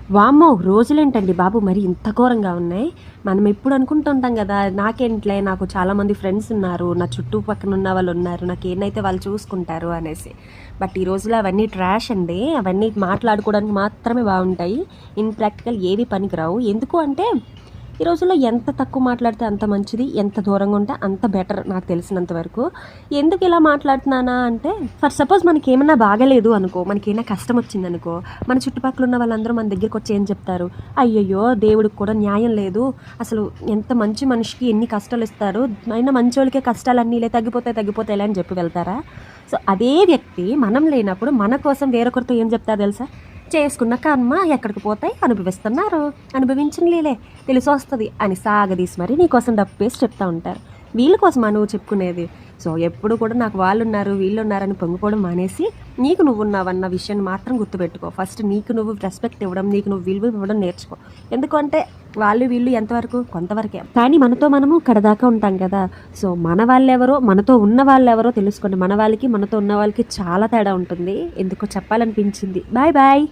వామ్మో! రోజులేంటండి బాబు మరి ఇంత ఘోరంగా ఉన్నాయి. మనం ఎప్పుడు అనుకుంటుంటాం గదా! నాకేంట్లే నాకు చాలామంది ఫ్రెండ్స్ ఉన్నారు. నా చుట్టుపక్కన ఉన్న వాళ్ళున్నారు. నాకేనైతే వాళ్ళు చూసుకుంటారు అనేసి. బట్ ఈ రోజుల్లో అవన్నీ ట్రాష్ అండి. అవన్నీ మాట్లాడుకోవడానికి మాత్రమే బావుంటాయి. ఇన్ ప్రాక్టికల్ ఏవి పనికిరావు. ఎందుకు అంటే ఈ రోజుల్లో ఎంత తక్కువ మాట్లాడితే అంత మంచిది. ఎంత దూరంగా ఉంటే అంత బెటర్ నాకు తెలిసినంత వరకు. ఎందుకు ఇలా మాట్లాడుతున్నానా అంటే ఫర్ సపోజ్ మనకేమన్నా బాగాలేదు అనుకో, మనకేమైనా కష్టం వచ్చిందనుకో, మన చుట్టుపక్కల ఉన్న వాళ్ళందరూ మన దగ్గరికొచ్చి ఏం చెప్తారు? అయ్యయ్యో! దేవుడికి కూడా న్యాయం లేదు. అసలు ఎంత మంచి మనిషికి ఎన్ని కష్టాలిస్తారు. అయినా మంచోళ్ళకే కష్టాలన్నీలే తగ్గిపోతాయిలే అని చెప్పి వెళ్తారా? సో, అదే వ్యక్తి మనం లేనప్పుడు మన కోసం వేరొకరితో ఏం చెప్తారో తెలుసా? చేసుకున్న కర్మ ఎక్కడికి పోతాయి, అనుభవిస్తున్నారు, అనుభవించనులేలే తెలిసొస్తది అని సాగదీసి మరి నీకోసం డప్పేసి చెప్తా ఉంటారు. వీళ్ళ కోసమా నువ్వు చెప్పుకునేది? సో ఎప్పుడు కూడా నాకు వాళ్ళున్నారు వీళ్ళున్నారని పొంగిపోవడం మానేసి నీకు నువ్వున్నావన్న విషయాన్ని మాత్రం గుర్తుపెట్టుకో. ఫస్ట్ నీకు నువ్వు రెస్పెక్ట్ ఇవ్వడం, నీకు నువ్వు విలువ ఇవ్వడం నేర్చుకో. ఎందుకంటే వాళ్ళు వీళ్ళు ఎంతవరకు కొంతవరకే, కానీ మనతో మనము కడదాకా ఉంటాం కదా. సో మన వాళ్ళెవరో, మనతో ఉన్న వాళ్ళెవరో తెలుసుకోండి. మన వాళ్ళకి మనతో ఉన్న వాళ్ళకి చాలా తేడా ఉంటుంది. ఎందుకో చెప్పాలనిపించింది. Bye bye.